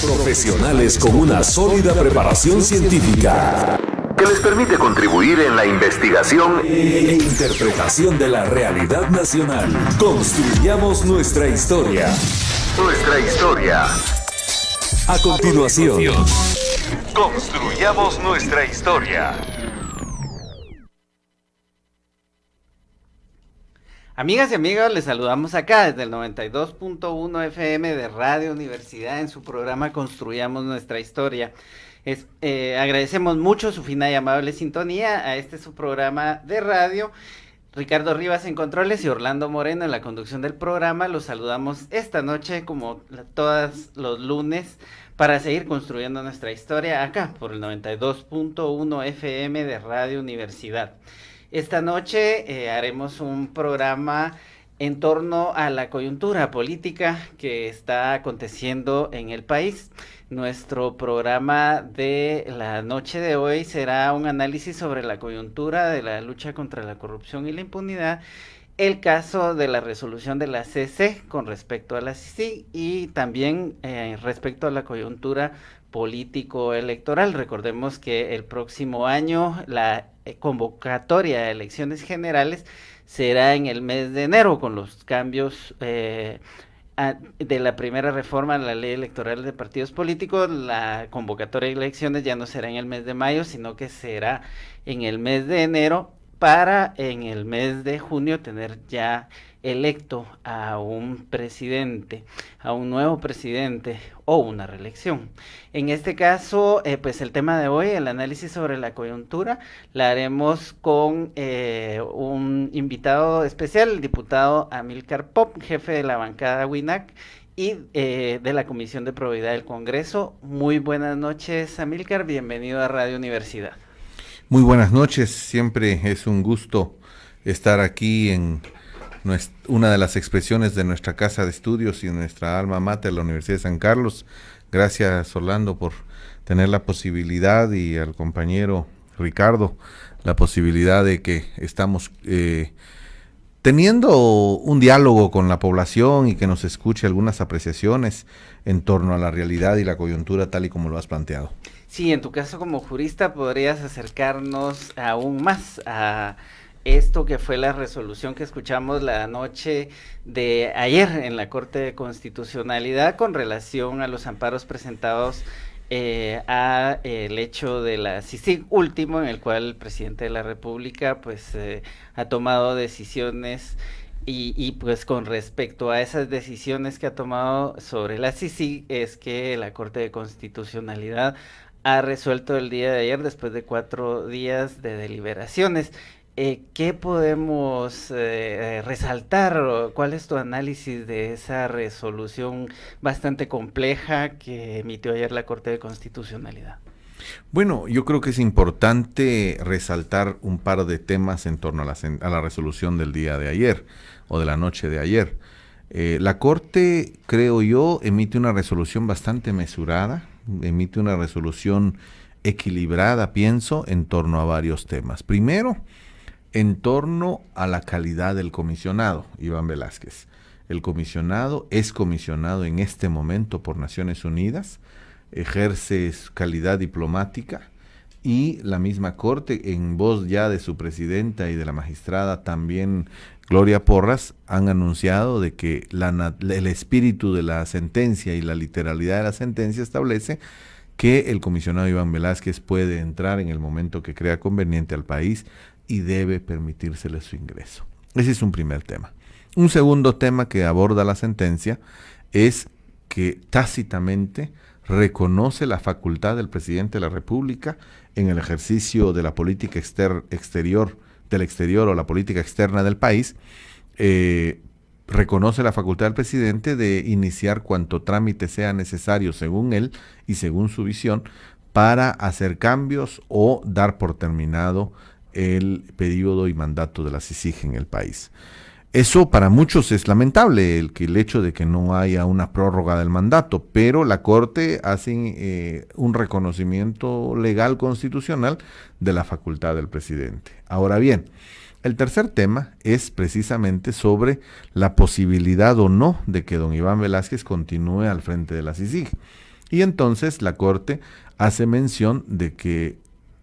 Profesionales con una sólida preparación científica que les permite contribuir en la investigación e interpretación de la realidad nacional. Construyamos nuestra historia. Nuestra historia. A continuación, construyamos nuestra historia. Amigas y amigos, les saludamos acá desde el 92.1 FM de Radio Universidad en su programa Construyamos Nuestra Historia. Agradecemos mucho su fina y amable sintonía a su programa de radio. Ricardo Rivas en controles y Orlando Moreno en la conducción del programa. Los saludamos esta noche como todos los lunes para seguir construyendo nuestra historia acá por el 92.1 FM de Radio Universidad. Esta noche haremos un programa en torno a la coyuntura política que está aconteciendo en el país. Nuestro programa de la noche de hoy será un análisis sobre la coyuntura de la lucha contra la corrupción y la impunidad, el caso de la resolución de la CC con respecto a la CICIG y también respecto a la coyuntura político-electoral. Recordemos que el próximo año la convocatoria de elecciones generales será en el mes de enero con los cambios de la primera reforma a la ley electoral de partidos políticos. La convocatoria de elecciones ya no será en el mes de mayo, sino que será en el mes de enero para en el mes de junio tener ya electo a un presidente, a un nuevo presidente o una reelección. En este caso, pues el tema de hoy, el análisis sobre la coyuntura, la haremos con un invitado especial, el diputado Amílcar Pop, jefe de la bancada WINAC y de la Comisión de Probidad del Congreso. Muy buenas noches, Amílcar, bienvenido a Radio Universidad. Muy buenas noches, siempre es un gusto estar aquí en una de las expresiones de nuestra casa de estudios y nuestra alma mater, la Universidad de San Carlos. Gracias, Orlando, por tener la posibilidad, y al compañero Ricardo, la posibilidad de que estamos teniendo un diálogo con la población y que nos escuche algunas apreciaciones en torno a la realidad y la coyuntura tal y como lo has planteado. Sí, en tu caso como jurista podrías acercarnos aún más a esto que fue la resolución que escuchamos la noche de ayer en la Corte de Constitucionalidad con relación a los amparos presentados a el hecho de la CICIG último, en el cual el presidente de la República pues ha tomado decisiones y pues con respecto a esas decisiones que ha tomado sobre la CICIG es que la Corte de Constitucionalidad ha resuelto el día de ayer después de 4 días de deliberaciones. ¿Qué podemos resaltar? ¿Cuál es tu análisis de esa resolución bastante compleja que emitió ayer la Corte de Constitucionalidad? Bueno, yo creo que es importante resaltar un par de temas en torno a la resolución del día de ayer o de la noche de ayer. La Corte, creo yo, emite una resolución bastante mesurada, emite una resolución equilibrada, pienso, en torno a varios temas. Primero, en torno a la calidad del comisionado, Iván Velázquez. El comisionado es comisionado en este momento por Naciones Unidas, ejerce calidad diplomática, y la misma Corte, en voz ya de su presidenta y de la magistrada también Gloria Porras, han anunciado de que el espíritu de la sentencia y la literalidad de la sentencia establece que el comisionado Iván Velázquez puede entrar en el momento que crea conveniente al país y debe permitírsele su ingreso. Ese es un primer tema. Un segundo tema que aborda la sentencia es que tácitamente reconoce la facultad del presidente de la República en el ejercicio de la política exterior o la política externa del país, reconoce la facultad del presidente de iniciar cuanto trámite sea necesario según él y según su visión para hacer cambios o dar por terminado el periodo y mandato de la CICIG en el país. Eso para muchos es lamentable, el hecho de que no haya una prórroga del mandato, pero la Corte hace un reconocimiento legal constitucional de la facultad del presidente. Ahora bien, el tercer tema es precisamente sobre la posibilidad o no de que don Iván Velázquez continúe al frente de la CICIG. Y entonces la Corte hace mención de que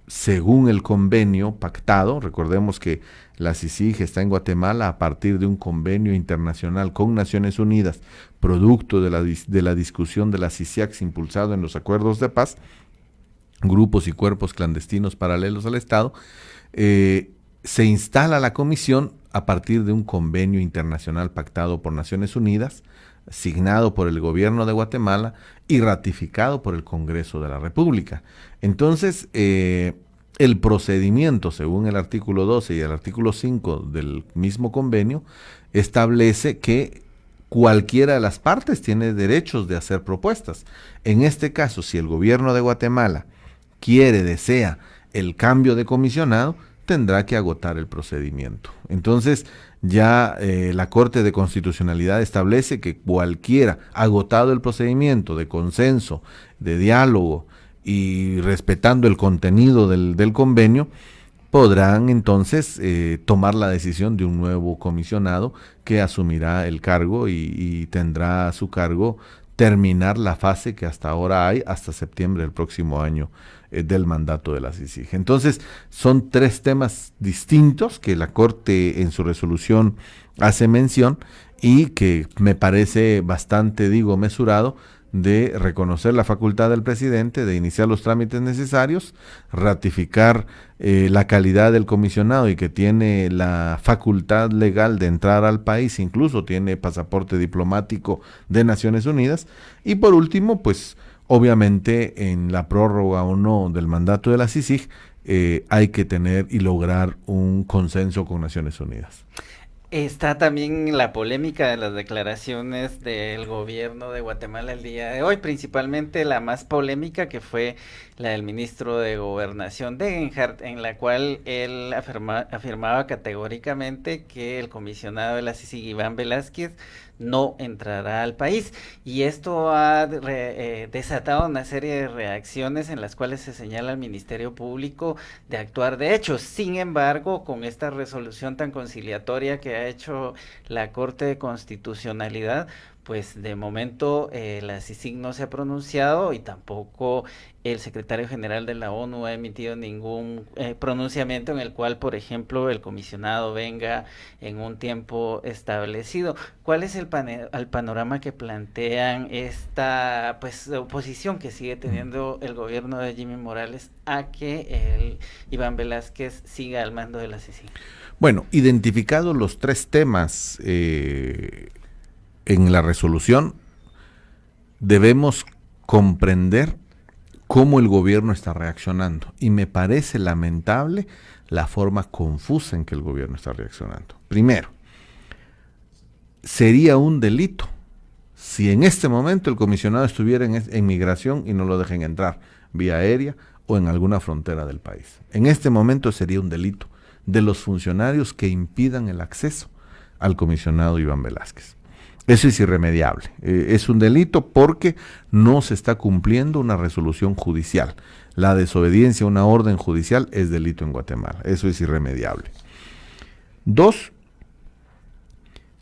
según el convenio pactado, recordemos que la CICIG está en Guatemala a partir de un convenio internacional con Naciones Unidas, producto de la discusión de la CICIAX impulsado en los acuerdos de paz, grupos y cuerpos clandestinos paralelos al Estado, se instala la comisión a partir de un convenio internacional pactado por Naciones Unidas, signado por el gobierno de Guatemala y ratificado por el Congreso de la República. Entonces, el procedimiento, según el artículo 12 y el artículo 5 del mismo convenio, establece que cualquiera de las partes tiene derechos de hacer propuestas. En este caso, si el gobierno de Guatemala desea el cambio de comisionado, tendrá que agotar el procedimiento. Entonces, ya la Corte de Constitucionalidad establece que cualquiera, agotado el procedimiento de consenso, de diálogo y respetando el contenido del convenio, podrán entonces tomar la decisión de un nuevo comisionado que asumirá el cargo y tendrá a su cargo terminar la fase que hasta ahora hay, hasta septiembre del próximo año, del mandato de la CICIG. Entonces, son 3 temas distintos que la Corte en su resolución hace mención y que me parece bastante, mesurado, de reconocer la facultad del presidente de iniciar los trámites necesarios, ratificar la calidad del comisionado y que tiene la facultad legal de entrar al país, incluso tiene pasaporte diplomático de Naciones Unidas, y por último, pues obviamente en la prórroga o no del mandato de la CICIG hay que tener y lograr un consenso con Naciones Unidas. Está también la polémica de las declaraciones del gobierno de Guatemala el día de hoy, principalmente la más polémica que fue la del ministro de Gobernación Degenhardt, en la cual él afirmaba categóricamente que el comisionado de la CICIG, Iván Velázquez, no entrará al país, y esto ha desatado una serie de reacciones en las cuales se señala al Ministerio Público de actuar de hecho. Sin embargo, con esta resolución tan conciliatoria que ha hecho la Corte de Constitucionalidad, pues de momento la CICIG no se ha pronunciado y tampoco el secretario general de la ONU ha emitido ningún pronunciamiento en el cual, por ejemplo, el comisionado venga en un tiempo establecido. ¿Cuál es el panorama que plantean esta oposición que sigue teniendo el gobierno de Jimmy Morales a que el Iván Velázquez siga al mando de la CICIG? Bueno, identificados los 3 temas en la resolución, debemos comprender cómo el gobierno está reaccionando. Y me parece lamentable la forma confusa en que el gobierno está reaccionando. Primero, sería un delito si en este momento el comisionado estuviera en migración y no lo dejen entrar vía aérea o en alguna frontera del país. En este momento sería un delito de los funcionarios que impidan el acceso al comisionado Iván Velázquez. Eso es irremediable. Es un delito porque no se está cumpliendo una resolución judicial. La desobediencia a una orden judicial es delito en Guatemala. Eso es irremediable. 2,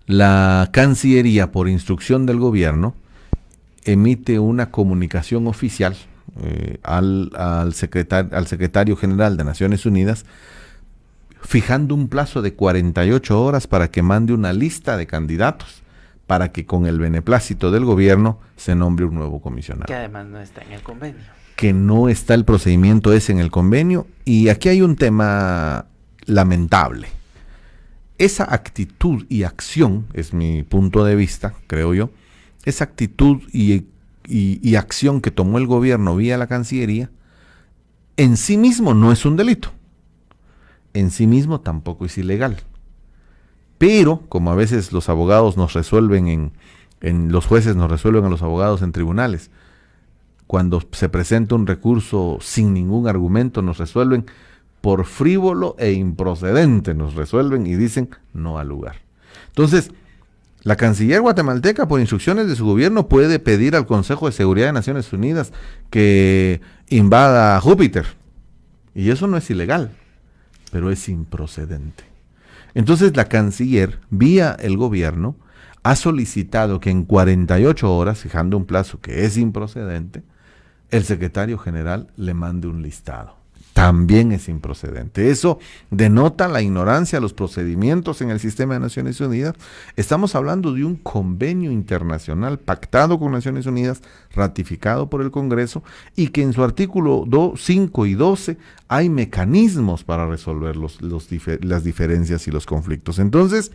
la Cancillería, por instrucción del gobierno, emite una comunicación oficial al secretario general de Naciones Unidas, fijando un plazo de 48 horas para que mande una lista de candidatos para que con el beneplácito del gobierno se nombre un nuevo comisionado. Que además no está en el convenio. Que no está el procedimiento ese en el convenio, y aquí hay un tema lamentable. Esa actitud y acción, es mi punto de vista, creo yo, esa actitud y acción que tomó el gobierno vía la Cancillería, en sí mismo no es un delito. En sí mismo tampoco es ilegal. Pero, como a veces los abogados nos resuelven los jueces nos resuelven a los abogados en tribunales, cuando se presenta un recurso sin ningún argumento, nos resuelven por frívolo e improcedente, nos resuelven y dicen no al lugar. Entonces, la canciller guatemalteca, por instrucciones de su gobierno, puede pedir al Consejo de Seguridad de Naciones Unidas que invada Júpiter. Y eso no es ilegal, pero es improcedente. Entonces la canciller, vía el gobierno, ha solicitado que en 48 horas, fijando un plazo que es improcedente, el secretario general le mande un listado. También es improcedente. Eso denota la ignorancia, los procedimientos en el sistema de Naciones Unidas. Estamos hablando de un convenio internacional pactado con Naciones Unidas, ratificado por el Congreso, y que en su artículo 5 y 12 hay mecanismos para resolver las diferencias y los conflictos. Entonces,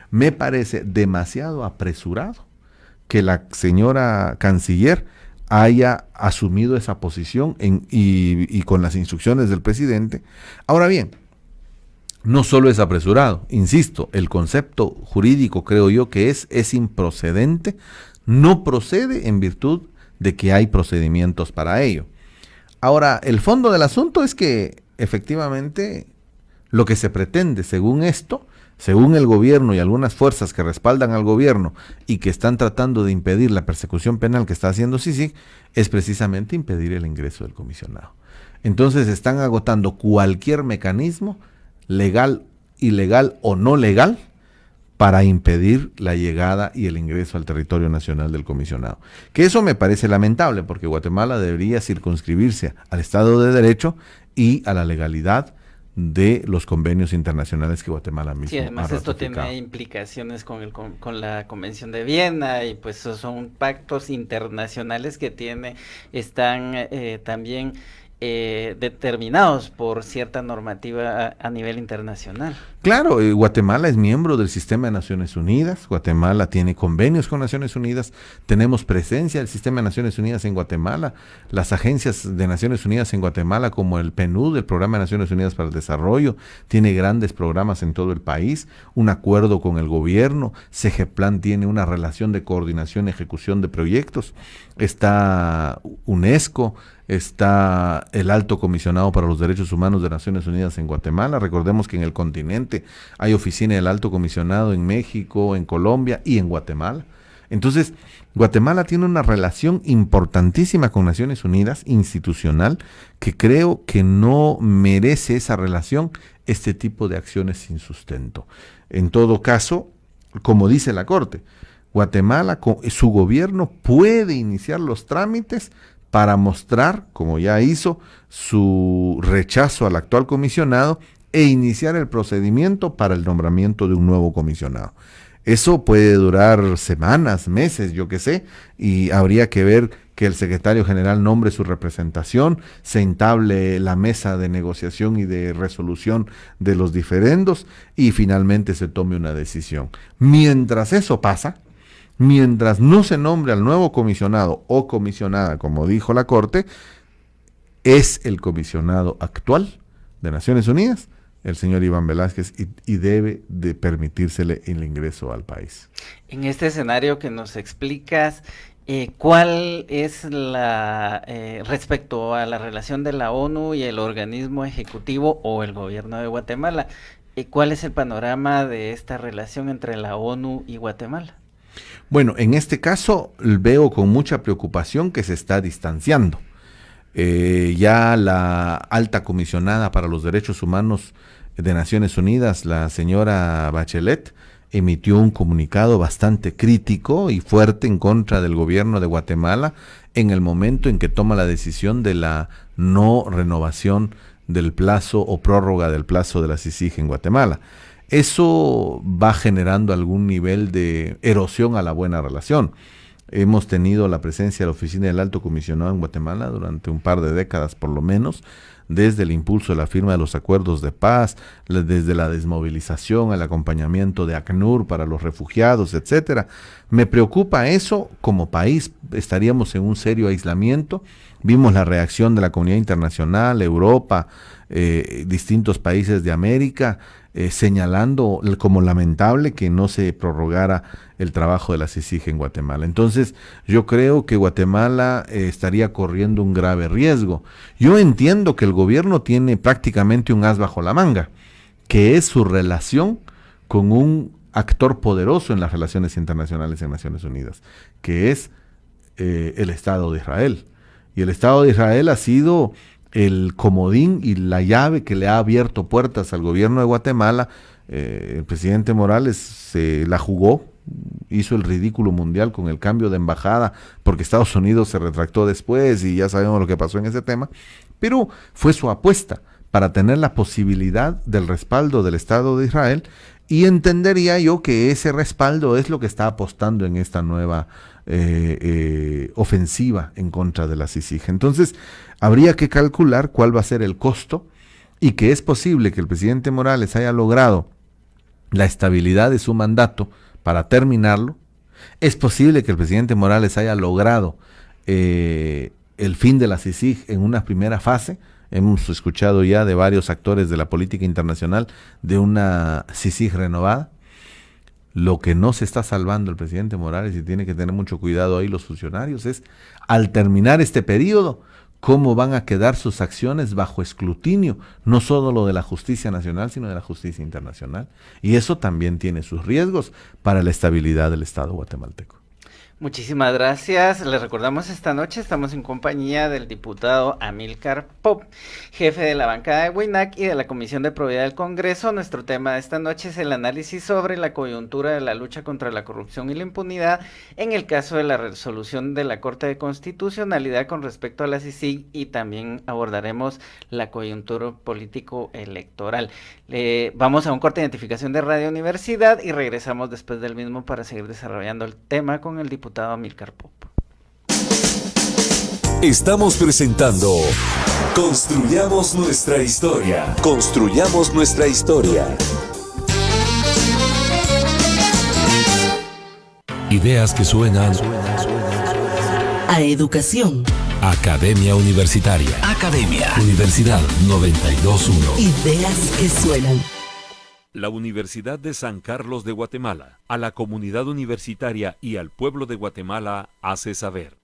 me parece demasiado apresurado que la señora canciller haya asumido esa posición y con las instrucciones del presidente. Ahora bien, no solo es apresurado, insisto, el concepto jurídico creo yo que es improcedente, no procede en virtud de que hay procedimientos para ello. Ahora, el fondo del asunto es que efectivamente lo que se pretende según esto, según el gobierno y algunas fuerzas que respaldan al gobierno y que están tratando de impedir la persecución penal que está haciendo CICIG, es precisamente impedir el ingreso del comisionado. Entonces están agotando cualquier mecanismo, legal, ilegal o no legal, para impedir la llegada y el ingreso al territorio nacional del comisionado. Que eso me parece lamentable, porque Guatemala debería circunscribirse al Estado de Derecho y a la legalidad de los convenios internacionales que Guatemala mismo sí, además ha esto ratificado. tiene implicaciones con la Convención de Viena y pues son pactos internacionales que están también determinados por cierta normativa a nivel internacional. Claro, Guatemala es miembro del sistema de Naciones Unidas, Guatemala tiene convenios con Naciones Unidas, tenemos presencia del sistema de Naciones Unidas en Guatemala, las agencias de Naciones Unidas en Guatemala como el PNUD, el Programa de Naciones Unidas para el Desarrollo, tiene grandes programas en todo el país, un acuerdo con el gobierno, CEGEPLAN tiene una relación de coordinación y ejecución de proyectos, está UNESCO, está el Alto Comisionado para los Derechos Humanos de Naciones Unidas en Guatemala. Recordemos que en el continente hay oficina del Alto Comisionado en México, en Colombia y en Guatemala. Entonces, Guatemala tiene una relación importantísima con Naciones Unidas, institucional, que creo que no merece esa relación este tipo de acciones sin sustento. En todo caso, como dice la Corte, Guatemala, su gobierno puede iniciar los trámites para mostrar, como ya hizo, su rechazo al actual comisionado e iniciar el procedimiento para el nombramiento de un nuevo comisionado. Eso puede durar semanas, meses, yo qué sé, y habría que ver que el secretario general nombre su representación, se entable la mesa de negociación y de resolución de los diferendos y finalmente se tome una decisión. Mientras eso pasa, mientras no se nombre al nuevo comisionado o comisionada, como dijo la Corte, es el comisionado actual de Naciones Unidas, el señor Iván Velázquez, y debe de permitírsele el ingreso al país. En este escenario que nos explicas, ¿cuál es respecto a la relación de la ONU y el organismo ejecutivo o el gobierno de Guatemala, cuál es el panorama de esta relación entre la ONU y Guatemala? Bueno, en este caso veo con mucha preocupación que se está distanciando. Ya la alta comisionada para los derechos humanos de Naciones Unidas, la señora Bachelet, emitió un comunicado bastante crítico y fuerte en contra del gobierno de Guatemala en el momento en que toma la decisión de la no renovación del plazo o prórroga del plazo de la CICIG en Guatemala. Eso va generando algún nivel de erosión a la buena relación. Hemos tenido la presencia de la Oficina del Alto Comisionado en Guatemala durante un par de décadas por lo menos, desde el impulso de la firma de los acuerdos de paz, desde la desmovilización, el acompañamiento de ACNUR para los refugiados, etcétera. Me preocupa eso. Como país estaríamos en un serio aislamiento. Vimos la reacción de la comunidad internacional, Europa, distintos países de América, señalando como lamentable que no se prorrogara el trabajo de la CICIG en Guatemala. Entonces, yo creo que Guatemala estaría corriendo un grave riesgo. Yo entiendo que el gobierno tiene prácticamente un as bajo la manga, que es su relación con un actor poderoso en las relaciones internacionales en Naciones Unidas, que es el Estado de Israel. Y el Estado de Israel ha sido el comodín y la llave que le ha abierto puertas al gobierno de Guatemala. El presidente Morales se la jugó hizo el ridículo mundial con el cambio de embajada, porque Estados Unidos se retractó después y ya sabemos lo que pasó en ese tema, pero fue su apuesta para tener la posibilidad del respaldo del Estado de Israel, y entendería yo que ese respaldo es lo que está apostando en esta nueva ofensiva en contra de la CICIG. Entonces, habría que calcular cuál va a ser el costo, y que es posible que el presidente Morales haya logrado la estabilidad de su mandato para terminarlo. Es posible que el presidente Morales haya logrado el fin de la CICIG en una primera fase. Hemos escuchado ya de varios actores de la política internacional de una CICIG renovada. Lo que no se está salvando el presidente Morales, y tiene que tener mucho cuidado ahí los funcionarios, es al terminar este periodo, cómo van a quedar sus acciones bajo escrutinio, no solo lo de la justicia nacional, sino de la justicia internacional. Y eso también tiene sus riesgos para la estabilidad del Estado guatemalteco. Muchísimas gracias. Les recordamos, esta noche estamos en compañía del diputado Amílcar Pop, jefe de la bancada de WINAC y de la Comisión de Probidad del Congreso. Nuestro tema de esta noche es el análisis sobre la coyuntura de la lucha contra la corrupción y la impunidad en el caso de la resolución de la Corte de Constitucionalidad con respecto a la CICIG, y también abordaremos la coyuntura político-electoral. Vamos a un corte de identificación de Radio Universidad y regresamos después del mismo para seguir desarrollando el tema con el diputado Amílcar Pop. Estamos presentando Construyamos Nuestra Historia. Construyamos nuestra historia. Ideas que suenan a educación. Academia Universitaria. Academia. Universidad 92.1. Ideas que suenan. La Universidad de San Carlos de Guatemala, a la comunidad universitaria y al pueblo de Guatemala hace saber.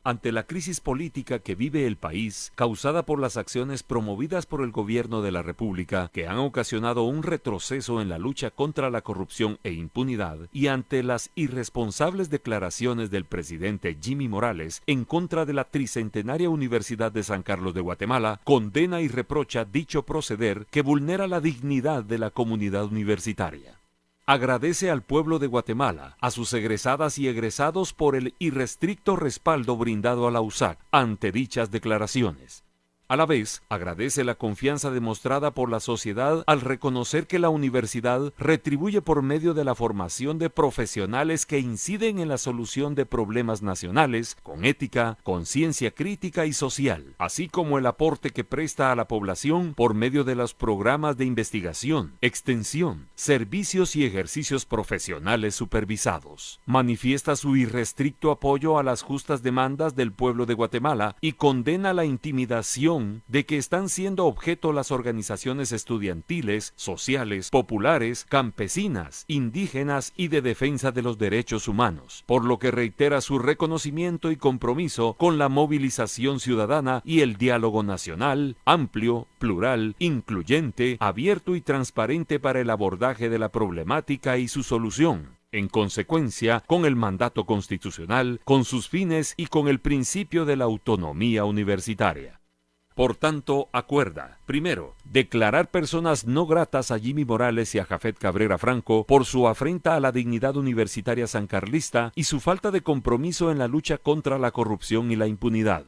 Ante la crisis política que vive el país, causada por las acciones promovidas por el gobierno de la República, que han ocasionado un retroceso en la lucha contra la corrupción e impunidad, y ante las irresponsables declaraciones del presidente Jimmy Morales en contra de la tricentenaria Universidad de San Carlos de Guatemala, condena y reprocha dicho proceder que vulnera la dignidad de la comunidad universitaria. Agradece al pueblo de Guatemala, a sus egresadas y egresados por el irrestricto respaldo brindado a la USAC ante dichas declaraciones. A la vez, agradece la confianza demostrada por la sociedad al reconocer que la universidad retribuye por medio de la formación de profesionales que inciden en la solución de problemas nacionales, con ética, conciencia crítica y social, así como el aporte que presta a la población por medio de los programas de investigación, extensión, servicios y ejercicios profesionales supervisados. Manifiesta su irrestricto apoyo a las justas demandas del pueblo de Guatemala y condena la intimidación de que están siendo objeto las organizaciones estudiantiles, sociales, populares, campesinas, indígenas y de defensa de los derechos humanos, por lo que reitera su reconocimiento y compromiso con la movilización ciudadana y el diálogo nacional, amplio, plural, incluyente, abierto y transparente para el abordaje de la problemática y su solución. En consecuencia, con el mandato constitucional, con sus fines y con el principio de la autonomía universitaria. Por tanto, acuerda, primero, declarar personas no gratas a Jimmy Morales y a Jafet Cabrera Franco por su afrenta a la dignidad universitaria sancarlista y su falta de compromiso en la lucha contra la corrupción y la impunidad.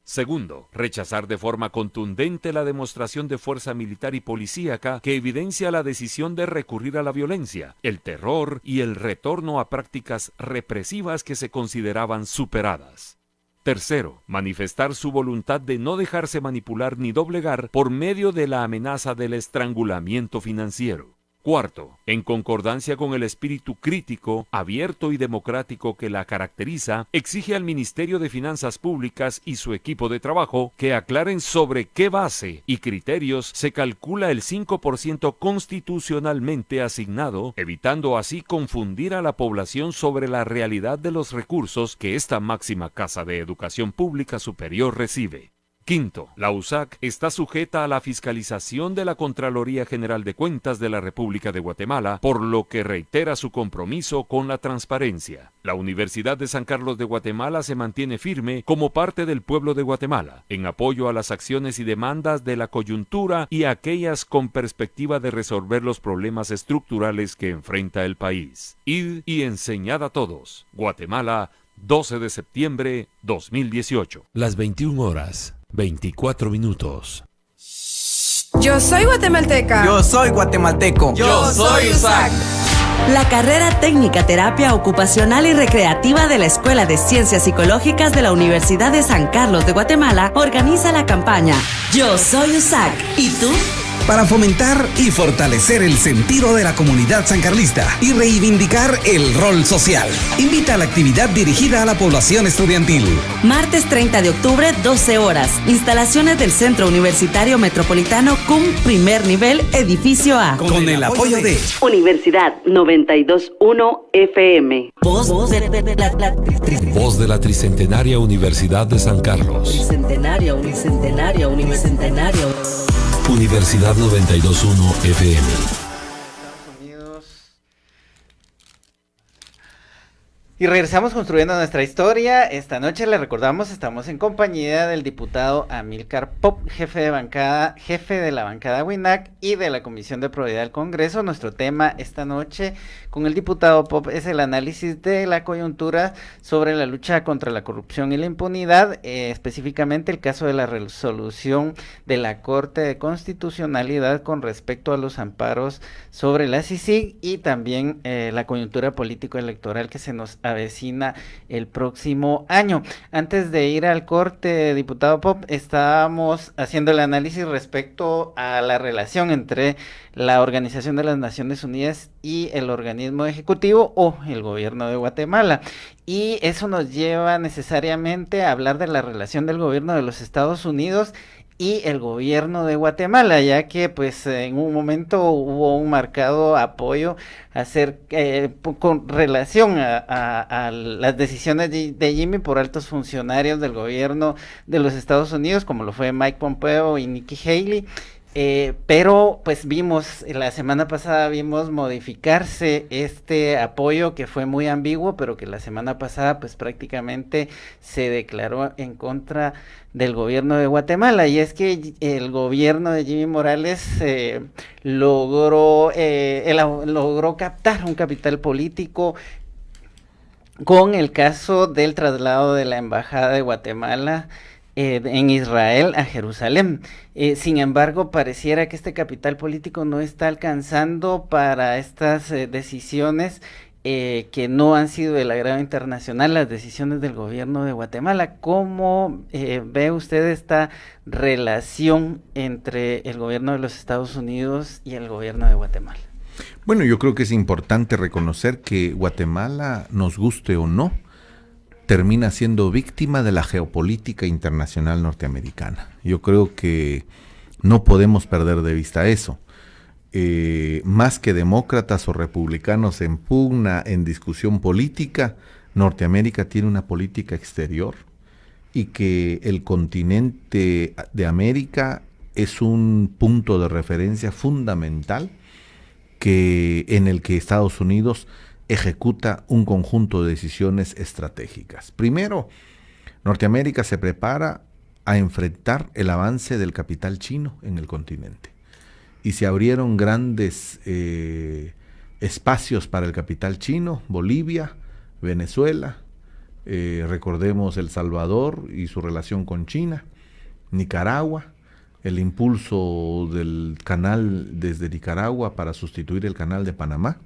Segundo, rechazar de forma contundente la demostración de fuerza militar y policíaca que evidencia la decisión de recurrir a la violencia, el terror y el retorno a prácticas represivas que se consideraban superadas. Tercero, manifestar su voluntad de no dejarse manipular ni doblegar por medio de la amenaza del estrangulamiento financiero. Cuarto, en concordancia con el espíritu crítico, abierto y democrático que la caracteriza, exige al Ministerio de Finanzas Públicas y su equipo de trabajo que aclaren sobre qué base y criterios se calcula el 5% constitucionalmente asignado, evitando así confundir a la población sobre la realidad de los recursos que esta máxima casa de educación pública superior recibe. Quinto, la USAC está sujeta a la fiscalización de la Contraloría General de Cuentas de la República de Guatemala, por lo que reitera su compromiso con la transparencia. La Universidad de San Carlos de Guatemala se mantiene firme como parte del pueblo de Guatemala, en apoyo a las acciones y demandas de la coyuntura y aquellas con perspectiva de resolver los problemas estructurales que enfrenta el país. Id y enseñad a todos. Guatemala, 12 de septiembre 2018. Las 21 horas, 24 minutos. Yo soy guatemalteca. Yo soy guatemalteco. Yo soy USAC. La carrera técnica terapia ocupacional y recreativa de la Escuela de Ciencias Psicológicas de la Universidad de San Carlos de Guatemala organiza la campaña Yo soy USAC. ¿Y tú? Para fomentar y fortalecer el sentido de la comunidad sancarlista y reivindicar el rol social. Invita a la actividad dirigida a la población estudiantil. Martes 30 de octubre, 12 horas. Instalaciones del Centro Universitario Metropolitano CUM, primer nivel, edificio A. Con el apoyo de Universidad 92.1 FM. Voz de la Tricentenaria Universidad de San Carlos. Tricentenaria, unicentenaria, unicentenaria. Universidad 92.1 FM. Estados Unidos. Y regresamos construyendo nuestra historia. Esta noche le recordamos, estamos en compañía del diputado Amílcar Pop, jefe de la bancada WINAC y de la Comisión de Probidad del Congreso. Nuestro tema esta noche con el diputado Pop es el análisis de la coyuntura sobre la lucha contra la corrupción y la impunidad, específicamente el caso de la resolución de la Corte de Constitucionalidad con respecto a los amparos sobre la CICIG y también la coyuntura político-electoral que se nos avecina el próximo año. Antes de ir al corte, diputado Pop, estábamos haciendo el análisis respecto a la relación entre la Organización de las Naciones Unidas y el organismo ejecutivo o el gobierno de Guatemala. Y eso nos lleva necesariamente a hablar de la relación del gobierno de los Estados Unidos y el gobierno de Guatemala, ya que pues en un momento hubo un marcado apoyo con relación a las decisiones de Jimmy por altos funcionarios del gobierno de los Estados Unidos, como lo fue Mike Pompeo y Nikki Haley. Pero pues la semana pasada vimos modificarse este apoyo que fue muy ambiguo, pero que la semana pasada pues prácticamente se declaró en contra del gobierno de Guatemala, y es que el gobierno de Jimmy Morales logró captar un capital político con el caso del traslado de la embajada de Guatemala en Israel a Jerusalén. Sin embargo, pareciera que este capital político no está alcanzando para estas decisiones que no han sido del agrado internacional, las decisiones del gobierno de Guatemala. ¿Cómo ve usted esta relación entre el gobierno de los Estados Unidos y el gobierno de Guatemala? Bueno, yo creo que es importante reconocer que Guatemala, nos guste o no, termina siendo víctima de la geopolítica internacional norteamericana. Yo creo que no podemos perder de vista eso. Más que demócratas o republicanos en pugna, en discusión política, Norteamérica tiene una política exterior y que el continente de América es un punto de referencia fundamental en el que Estados Unidos ejecuta un conjunto de decisiones estratégicas. Primero, Norteamérica se prepara a enfrentar el avance del capital chino en el continente. Y se abrieron grandes espacios para el capital chino: Bolivia, Venezuela, recordemos El Salvador y su relación con China, Nicaragua, el impulso del canal desde Nicaragua para sustituir el canal de Panamá,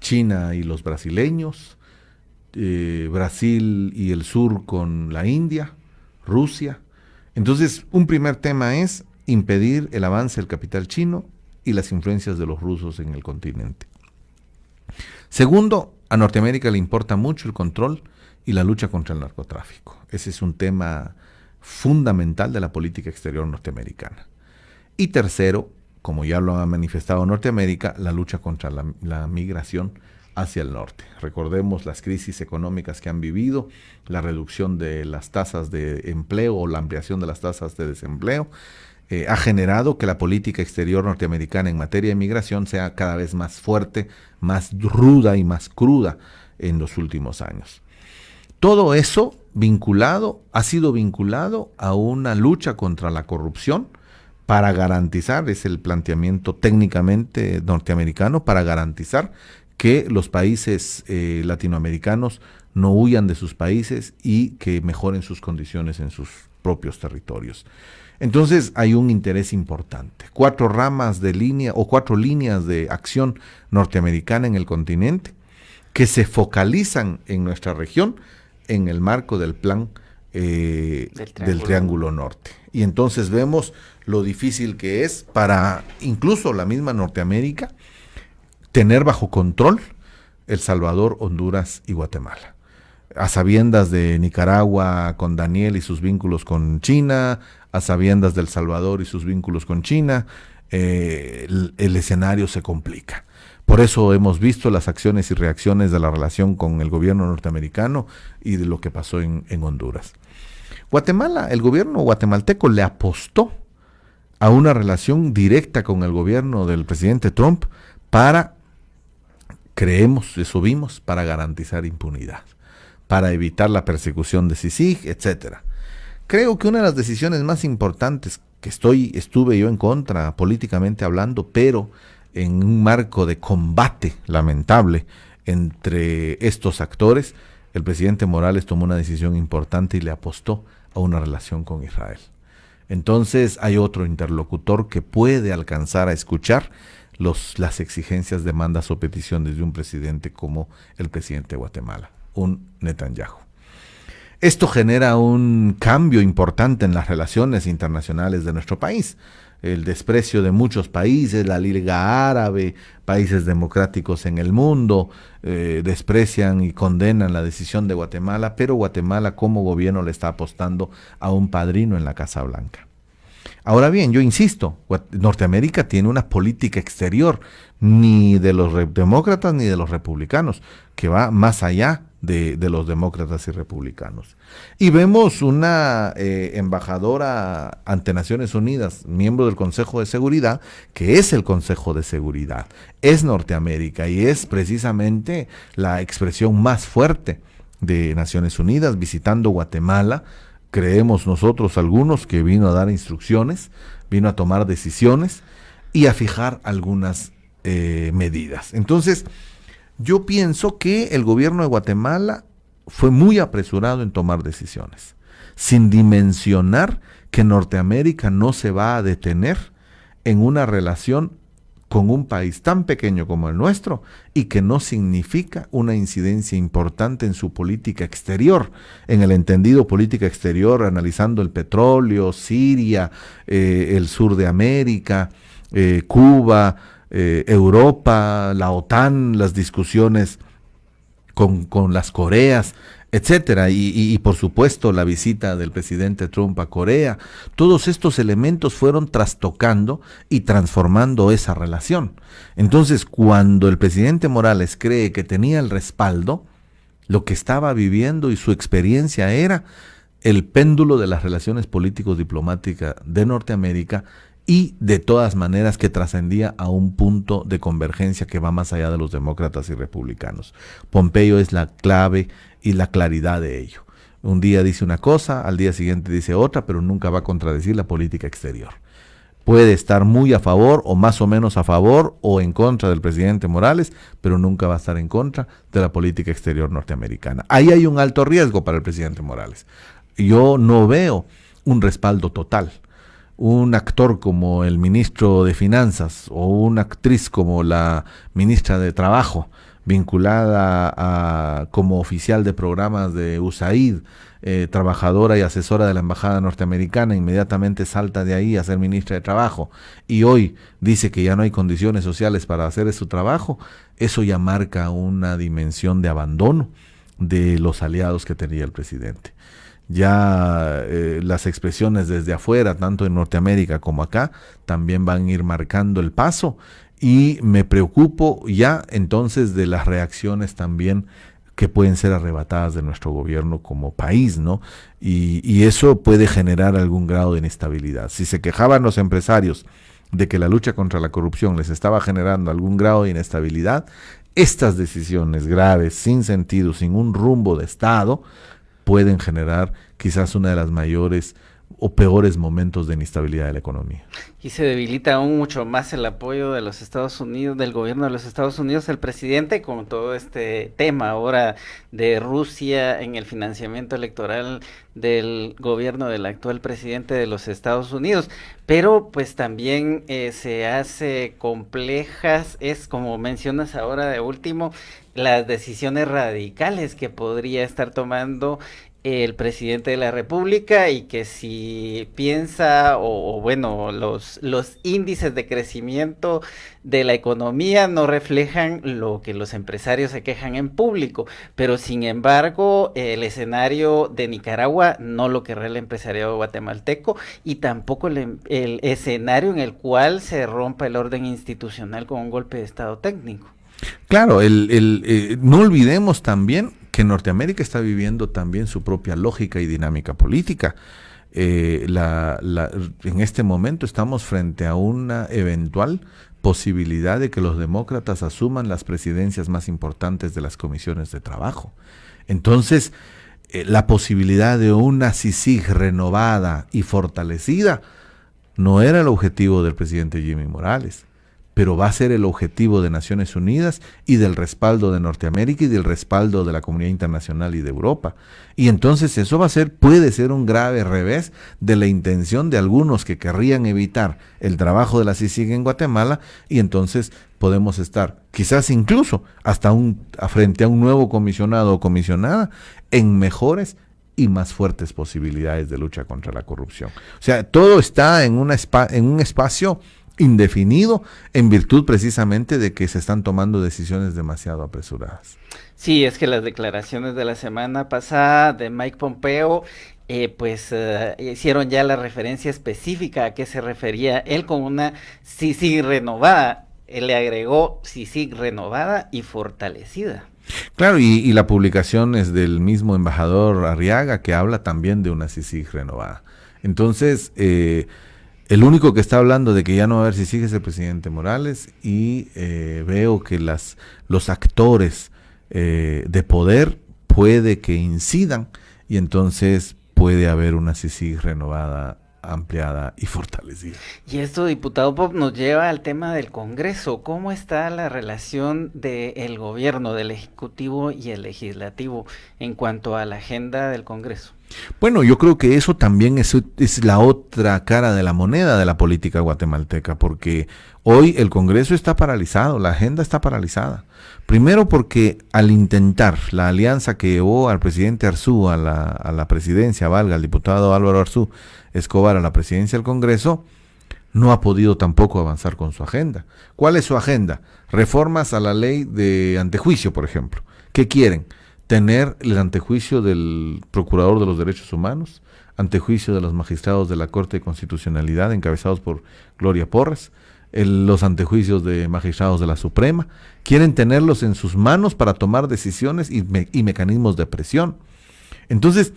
China y los brasileños, Brasil y el sur con la India, Rusia. Entonces, un primer tema es impedir el avance del capital chino y las influencias de los rusos en el continente. Segundo, a Norteamérica le importa mucho el control y la lucha contra el narcotráfico. Ese es un tema fundamental de la política exterior norteamericana. Y tercero, como ya lo ha manifestado Norteamérica, la lucha contra la migración hacia el norte. Recordemos las crisis económicas que han vivido, la reducción de las tasas de empleo o la ampliación de las tasas de desempleo, ha generado que la política exterior norteamericana en materia de migración sea cada vez más fuerte, más ruda y más cruda en los últimos años. Todo eso ha sido vinculado a una lucha contra la corrupción para garantizar, es el planteamiento técnicamente norteamericano, para garantizar que los países latinoamericanos no huyan de sus países y que mejoren sus condiciones en sus propios territorios. Entonces hay un interés importante. 4 ramas de línea o 4 líneas de acción norteamericana en el continente que se focalizan en nuestra región en el marco del plan del Triángulo Norte. Y entonces vemos lo difícil que es para incluso la misma Norteamérica tener bajo control El Salvador, Honduras y Guatemala. A sabiendas de Nicaragua con Daniel y sus vínculos con China, a sabiendas de El Salvador y sus vínculos con China, el escenario se complica. Por eso hemos visto las acciones y reacciones de la relación con el gobierno norteamericano y de lo que pasó en Honduras. Guatemala, el gobierno guatemalteco le apostó a una relación directa con el gobierno del presidente Trump para, creemos, eso vimos, para garantizar impunidad, para evitar la persecución de CICIG, etcétera. Creo que una de las decisiones más importantes que estuve yo en contra políticamente hablando, pero en un marco de combate lamentable entre estos actores, el presidente Morales tomó una decisión importante y le apostó a una relación con Israel. Entonces hay otro interlocutor que puede alcanzar a escuchar las exigencias, demandas o peticiones de un presidente como el presidente de Guatemala, un Netanyahu. Esto genera un cambio importante en las relaciones internacionales de nuestro país. El desprecio de muchos países, la Liga Árabe, países democráticos en el mundo, desprecian y condenan la decisión de Guatemala, pero Guatemala como gobierno le está apostando a un padrino en la Casa Blanca. Ahora bien, yo insisto, Norteamérica tiene una política exterior, ni de los demócratas ni de los republicanos, que va más allá de los demócratas y republicanos. Y vemos una embajadora ante Naciones Unidas, miembro del Consejo de Seguridad, que es el Consejo de Seguridad, es Norteamérica y es precisamente la expresión más fuerte de Naciones Unidas, visitando Guatemala. Creemos nosotros algunos que vino a dar instrucciones, vino a tomar decisiones y a fijar algunas medidas. Entonces, yo pienso que el gobierno de Guatemala fue muy apresurado en tomar decisiones, sin dimensionar que Norteamérica no se va a detener en una relación con un país tan pequeño como el nuestro y que no significa una incidencia importante en su política exterior, en el entendido política exterior, analizando el petróleo, Siria, el sur de América, Cuba, Europa, la OTAN, las discusiones con las Coreas, etcétera, y por supuesto la visita del presidente Trump a Corea. Todos estos elementos fueron trastocando y transformando esa relación. Entonces, cuando el presidente Morales cree que tenía el respaldo, lo que estaba viviendo y su experiencia era el péndulo de las relaciones político-diplomáticas de Norteamérica, y de todas maneras que trascendía a un punto de convergencia que va más allá de los demócratas y republicanos. Pompeo es la clave y la claridad de ello. Un día dice una cosa, al día siguiente dice otra, pero nunca va a contradecir la política exterior. Puede estar muy a favor o más o menos a favor o en contra del presidente Morales, pero nunca va a estar en contra de la política exterior norteamericana. Ahí hay un alto riesgo para el presidente Morales. Yo no veo un respaldo total. Un actor como el ministro de Finanzas o una actriz como la ministra de Trabajo, vinculada como oficial de programas de USAID, trabajadora y asesora de la embajada norteamericana, inmediatamente salta de ahí a ser ministra de Trabajo y hoy dice que ya no hay condiciones sociales para hacer su trabajo. Eso ya marca una dimensión de abandono de los aliados que tenía el presidente. Ya las expresiones desde afuera, tanto en Norteamérica como acá, también van a ir marcando el paso y me preocupo ya entonces de las reacciones también que pueden ser arrebatadas de nuestro gobierno como país, ¿no? Y eso puede generar algún grado de inestabilidad. Si se quejaban los empresarios de que la lucha contra la corrupción les estaba generando algún grado de inestabilidad, estas decisiones graves, sin sentido, sin un rumbo de Estado, pueden generar quizás una de las mayores o peores momentos de inestabilidad de la economía. Y se debilita aún mucho más el apoyo de los Estados Unidos, del gobierno de los Estados Unidos, el presidente, con todo este tema ahora de Rusia en el financiamiento electoral del gobierno del actual presidente de los Estados Unidos. Pero pues también se hace complejas, es como mencionas ahora de último, las decisiones radicales que podría estar tomando el presidente de la República, y que si piensa o bueno, los índices de crecimiento de la economía no reflejan lo que los empresarios se quejan en público, pero sin embargo el escenario de Nicaragua no lo querrá el empresariado guatemalteco, y tampoco el escenario en el cual se rompa el orden institucional con un golpe de estado técnico. Claro, no olvidemos también que Norteamérica está viviendo también su propia lógica y dinámica política. En este momento estamos frente a una eventual posibilidad de que los demócratas asuman las presidencias más importantes de las comisiones de trabajo. Entonces, la posibilidad de una CICIG renovada y fortalecida no era el objetivo del presidente Jimmy Morales, pero va a ser el objetivo de Naciones Unidas y del respaldo de Norteamérica y del respaldo de la comunidad internacional y de Europa. Y entonces eso puede ser un grave revés de la intención de algunos que querrían evitar el trabajo de la CICIG en Guatemala, y entonces podemos estar quizás incluso hasta frente a un nuevo comisionado o comisionada en mejores y más fuertes posibilidades de lucha contra la corrupción. O sea, todo está en un espacio indefinido, en virtud precisamente de que se están tomando decisiones demasiado apresuradas. Sí, es que las declaraciones de la semana pasada de Mike Pompeo hicieron ya la referencia específica a qué se refería él con una CICIG renovada. Él le agregó CICIG renovada y fortalecida. Claro, y la publicación es del mismo embajador Arriaga, que habla también de una CICIG renovada. Entonces, el único que está hablando de que ya no va a haber CICIG es el presidente Morales, y veo que los actores de poder puede que incidan, y entonces puede haber una CICIG renovada, ampliada y fortalecida. Y esto, diputado Pop, nos lleva al tema del Congreso. ¿Cómo está la relación del gobierno, del Ejecutivo y el Legislativo en cuanto a la agenda del Congreso? Bueno, yo creo que eso también es la otra cara de la moneda de la política guatemalteca, porque hoy el Congreso está paralizado, la agenda está paralizada. Primero porque al intentar la alianza que llevó al presidente Arzú a la presidencia, al diputado Álvaro Arzú Escobar a la presidencia del Congreso, no ha podido tampoco avanzar con su agenda. ¿Cuál es su agenda? Reformas a la ley de antejuicio, por ejemplo. ¿Qué quieren? Tener el antejuicio del Procurador de los Derechos Humanos, antejuicio de los magistrados de la Corte de Constitucionalidad encabezados por Gloria Porras, los antejuicios de magistrados de la Suprema. Quieren tenerlos en sus manos para tomar decisiones y mecanismos de presión. Entonces,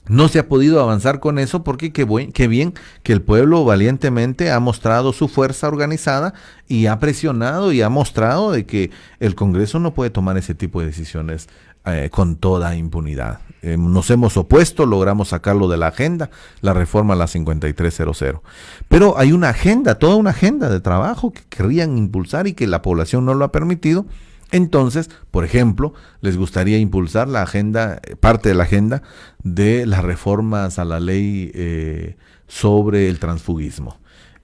no se ha podido avanzar con eso porque qué bien que el pueblo valientemente ha mostrado su fuerza organizada y ha presionado y ha mostrado de que el Congreso no puede tomar ese tipo de decisiones con toda impunidad. Nos hemos opuesto, logramos sacarlo de la agenda, la reforma a la 5300. Pero hay una agenda, toda una agenda de trabajo que querrían impulsar y que la población no lo ha permitido. Entonces, por ejemplo, les gustaría impulsar la agenda, parte de la agenda de las reformas a la ley sobre el transfugismo.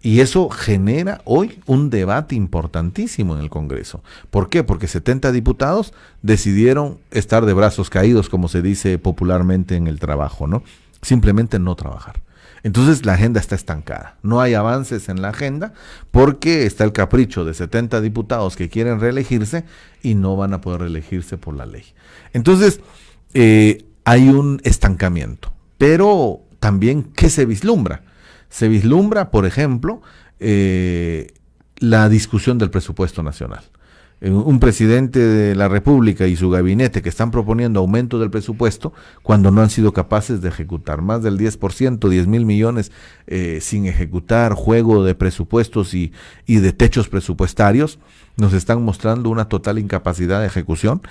Y eso genera hoy un debate importantísimo en el Congreso. ¿Por qué? Porque 70 diputados decidieron estar de brazos caídos, como se dice popularmente en el trabajo, ¿no? Simplemente no trabajar. Entonces la agenda está estancada, no hay avances en la agenda porque está el capricho de 70 diputados que quieren reelegirse y no van a poder reelegirse por la ley. Entonces hay un estancamiento, pero también ¿qué se vislumbra? Se vislumbra, por ejemplo, la discusión del presupuesto nacional. Un presidente de la República y su gabinete que están proponiendo aumento del presupuesto cuando no han sido capaces de ejecutar más del 10%, 10,000 millones sin ejecutar, juego de presupuestos y de techos presupuestarios, nos están mostrando una total incapacidad de ejecución.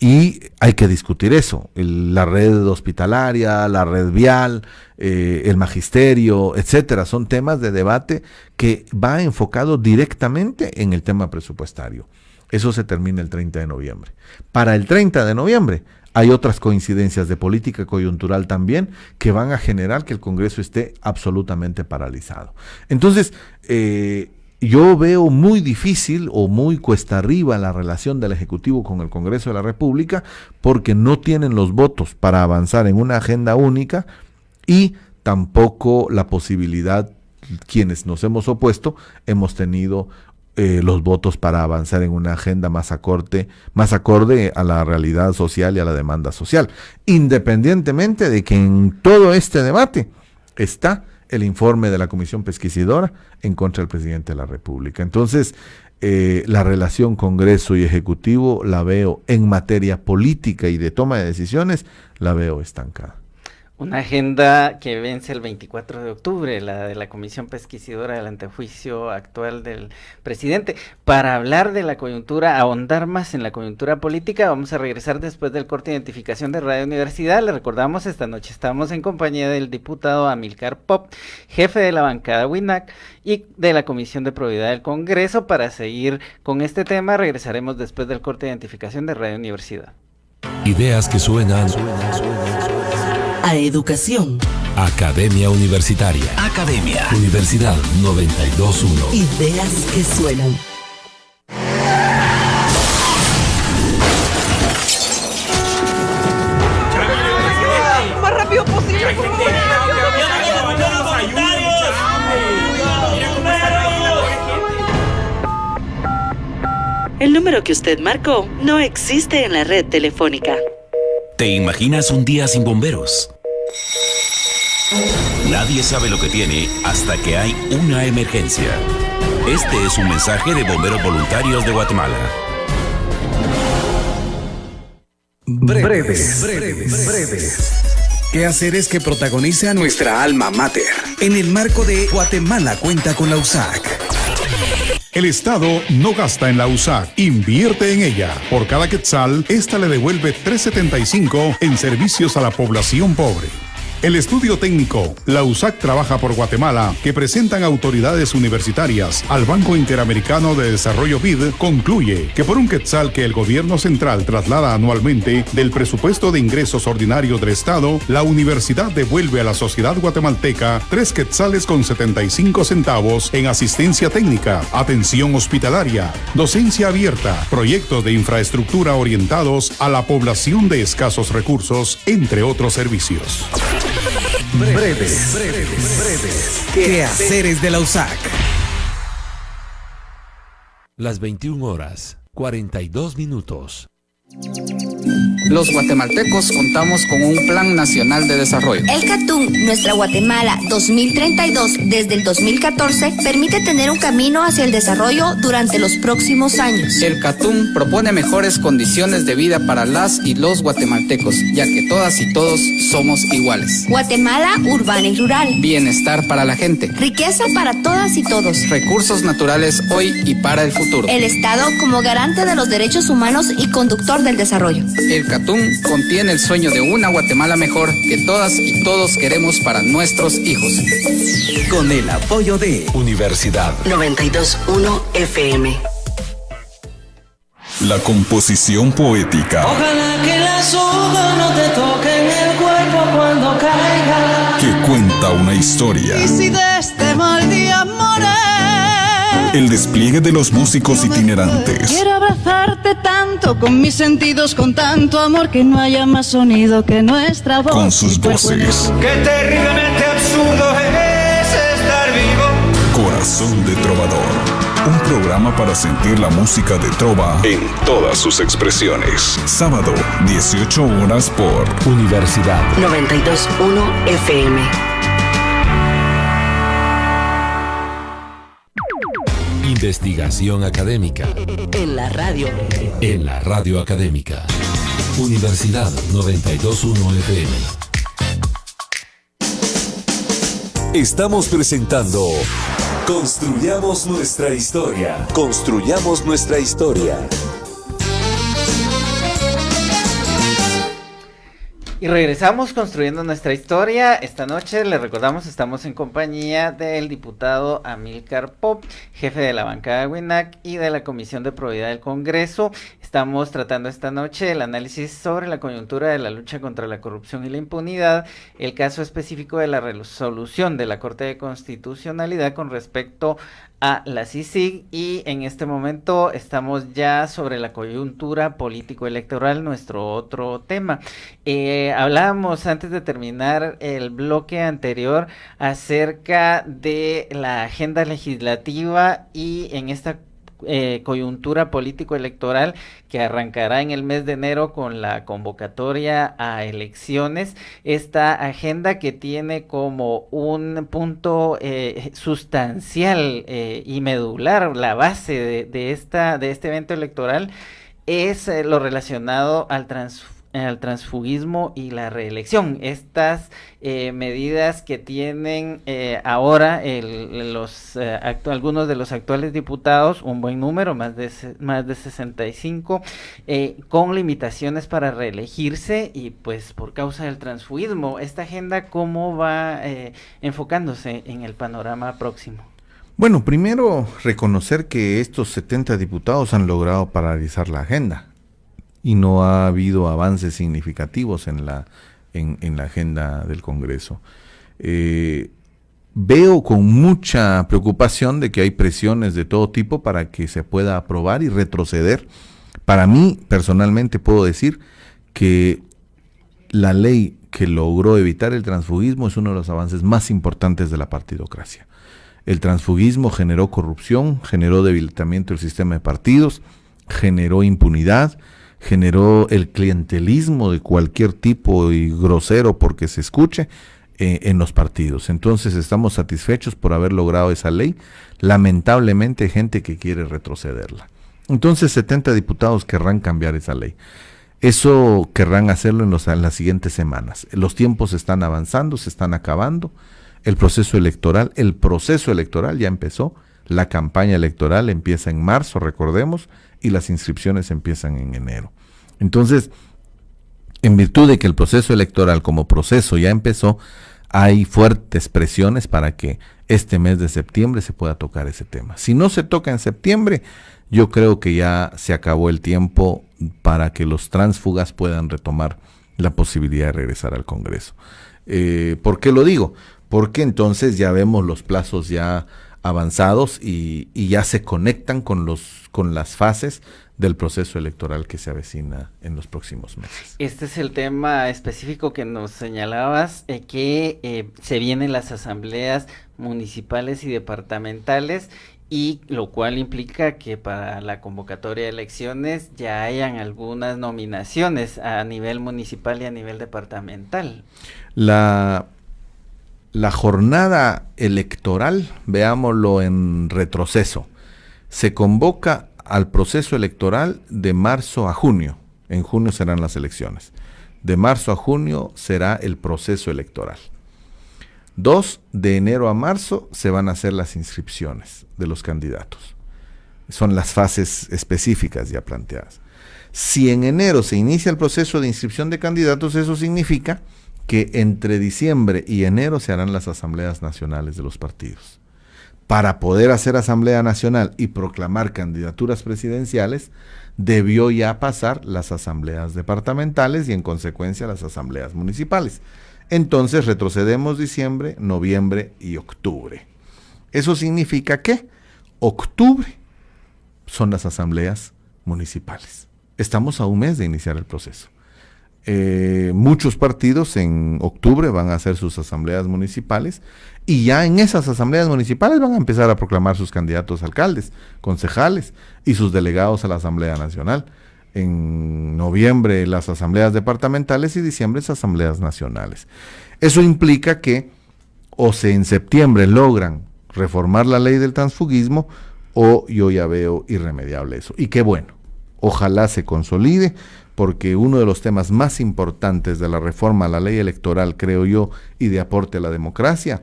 Y hay que discutir eso, la red hospitalaria, la red vial, el magisterio, etcétera. Son temas de debate que va enfocado directamente en el tema presupuestario. Eso se termina el 30 de noviembre. Para el 30 de noviembre hay otras coincidencias de política coyuntural también que van a generar que el Congreso esté absolutamente paralizado. Entonces, yo veo muy difícil o muy cuesta arriba la relación del Ejecutivo con el Congreso de la República porque no tienen los votos para avanzar en una agenda única y tampoco la posibilidad, quienes nos hemos opuesto, hemos tenido los votos para avanzar en una agenda más acorde a la realidad social y a la demanda social, independientemente de que en todo este debate está el informe de la Comisión Pesquisidora en contra del presidente de la República. Entonces, la relación Congreso y Ejecutivo la veo en materia política y de toma de decisiones, la veo estancada. Una agenda que vence el 24 de octubre, la de la Comisión Pesquisidora del antejuicio actual del presidente. Para hablar de la coyuntura, ahondar más en la coyuntura política, vamos a regresar después del corte de identificación de Radio Universidad. Le recordamos, esta noche estamos en compañía del diputado Amílcar Pop, jefe de la bancada WINAC y de la Comisión de Probidad del Congreso. Para seguir con este tema, regresaremos después del corte de identificación de Radio Universidad. Ideas que suenan a educación. Academia Universitaria. Academia. Universidad 92.1. Ideas que suenan. Más rápido posible. El número que usted marcó no existe en la red telefónica. ¿Te imaginas un día sin bomberos? Nadie sabe lo que tiene hasta que hay una emergencia. Este es un mensaje de Bomberos Voluntarios de Guatemala. Breves. Quehaceres que protagoniza nuestra alma mater. En el marco de Guatemala cuenta con la USAC. El Estado no gasta en la USAC, invierte en ella. Por cada quetzal, esta le devuelve 3.75 en servicios a la población pobre. El estudio técnico, la USAC trabaja por Guatemala, que presentan autoridades universitarias al Banco Interamericano de Desarrollo BID, concluye que por un quetzal que el gobierno central traslada anualmente del presupuesto de ingresos ordinarios del Estado, la universidad devuelve a la sociedad guatemalteca 3 quetzales con 75 centavos en asistencia técnica, atención hospitalaria, docencia abierta, proyectos de infraestructura orientados a la población de escasos recursos, entre otros servicios. Breves. Quehaceres de la USAC. Las 21 horas, 42 minutos. Los guatemaltecos contamos con un Plan Nacional de Desarrollo. El CATUM, Nuestra Guatemala 2032, desde el 2014, permite tener un camino hacia el desarrollo durante los próximos años. El CATUM propone mejores condiciones de vida para las y los guatemaltecos, ya que todas y todos somos iguales. Guatemala urbana y rural. Bienestar para la gente. Riqueza para todas y todos. Recursos naturales hoy y para el futuro. El Estado como garante de los derechos humanos y conductor del desarrollo. El CATUM contiene el sueño de una Guatemala mejor que todas y todos queremos para nuestros hijos. Con el apoyo de Universidad 92.1 FM. La composición poética. Ojalá que las hojas no te toquen el cuerpo cuando caiga. Que cuenta una historia. Y si de este mal día moré. El despliegue de los músicos itinerantes. Quiero abrazarte tanto con mis sentidos, con tanto amor, que no haya más sonido que nuestra voz. Con sus voces. Qué terriblemente absurdo es estar vivo. Corazón de Trovador. Un programa para sentir la música de trova en todas sus expresiones. Sábado, 18 horas por Universidad 92.1 FM. Investigación académica. En la radio. En la radio académica. Universidad 92.1 FM. Estamos presentando Construyamos nuestra historia. Construyamos nuestra historia. Y regresamos construyendo nuestra historia. Esta noche, les recordamos, estamos en compañía del diputado Amílcar Pop, jefe de la bancada de WINAC y de la Comisión de Probidad del Congreso. Estamos tratando esta noche el análisis sobre la coyuntura de la lucha contra la corrupción y la impunidad, el caso específico de la resolución de la Corte de Constitucionalidad con respecto a la CICIG, y en este momento estamos ya sobre la coyuntura político-electoral, nuestro otro tema. Hablábamos antes de terminar el bloque anterior acerca de la agenda legislativa y en esta coyuntura político-electoral que arrancará en el mes de enero con la convocatoria a elecciones. Esta agenda que tiene como un punto sustancial y medular, la base de este evento electoral, es lo relacionado al transfugismo y la reelección. Estas medidas que tienen ahora algunos de los actuales diputados, un buen número, más de 65, con limitaciones para reelegirse y pues por causa del transfugismo. Esta agenda, ¿cómo va enfocándose en el panorama próximo? Bueno, primero reconocer que estos 70 diputados han logrado paralizar la agenda y no ha habido avances significativos en la agenda del Congreso. Veo con mucha preocupación de que hay presiones de todo tipo para que se pueda aprobar y retroceder. Para mí, personalmente, puedo decir que la ley que logró evitar el transfugismo es uno de los avances más importantes de la partidocracia. El transfugismo generó corrupción, generó debilitamiento del sistema de partidos, generó impunidad, generó el clientelismo de cualquier tipo y grosero porque se escuche en los partidos. Entonces estamos satisfechos por haber logrado esa ley. Lamentablemente hay gente que quiere retrocederla. Entonces 70 diputados querrán cambiar esa ley. Eso querrán hacerlo en las siguientes semanas. Los tiempos están avanzando, se están acabando. El proceso electoral ya empezó. La campaña electoral empieza en marzo, recordemos, y las inscripciones empiezan en enero. Entonces, en virtud de que el proceso electoral como proceso ya empezó, hay fuertes presiones para que este mes de septiembre se pueda tocar ese tema. Si no se toca en septiembre, yo creo que ya se acabó el tiempo para que los tránsfugas puedan retomar la posibilidad de regresar al Congreso. ¿Por qué lo digo? Porque entonces ya vemos los plazos ya avanzados y ya se conectan con las fases del proceso electoral que se avecina en los próximos meses. Este es el tema específico que nos señalabas, que se vienen las asambleas municipales y departamentales, y lo cual implica que para la convocatoria de elecciones ya hayan algunas nominaciones a nivel municipal y a nivel departamental. La jornada electoral, veámoslo en retroceso, se convoca al proceso electoral de marzo a junio. En junio serán las elecciones. De marzo a junio será el proceso electoral. 2 de enero a marzo se van a hacer las inscripciones de los candidatos. Son las fases específicas ya planteadas. Si en enero se inicia el proceso de inscripción de candidatos, eso significa que entre diciembre y enero se harán las asambleas nacionales de los partidos. Para poder hacer asamblea nacional y proclamar candidaturas presidenciales, debió ya pasar las asambleas departamentales y en consecuencia las asambleas municipales. Entonces retrocedemos diciembre, noviembre y octubre. Eso significa que octubre son las asambleas municipales. Estamos a un mes de iniciar el proceso. Muchos partidos en octubre van a hacer sus asambleas municipales y ya en esas asambleas municipales van a empezar a proclamar sus candidatos a alcaldes, concejales y sus delegados a la Asamblea Nacional. En noviembre las asambleas departamentales y diciembre las asambleas nacionales. Eso implica que en septiembre logran reformar la ley del transfugismo o yo ya veo irremediable eso. Y qué bueno, ojalá se consolide, porque uno de los temas más importantes de la reforma a la ley electoral, creo yo, y de aporte a la democracia,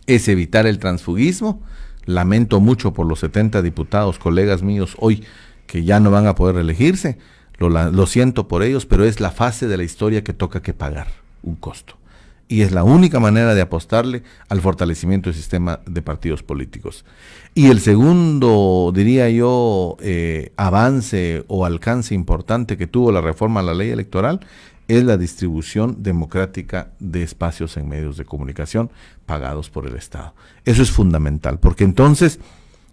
es evitar el transfugismo. Lamento mucho por los 70 diputados, colegas míos, hoy que ya no van a poder reelegirse, lo siento por ellos, pero es la fase de la historia que toca que pagar un costo. Y es la única manera de apostarle al fortalecimiento del sistema de partidos políticos. Y el segundo, diría yo, avance o alcance importante que tuvo la reforma a la ley electoral es la distribución democrática de espacios en medios de comunicación pagados por el Estado. Eso es fundamental, porque entonces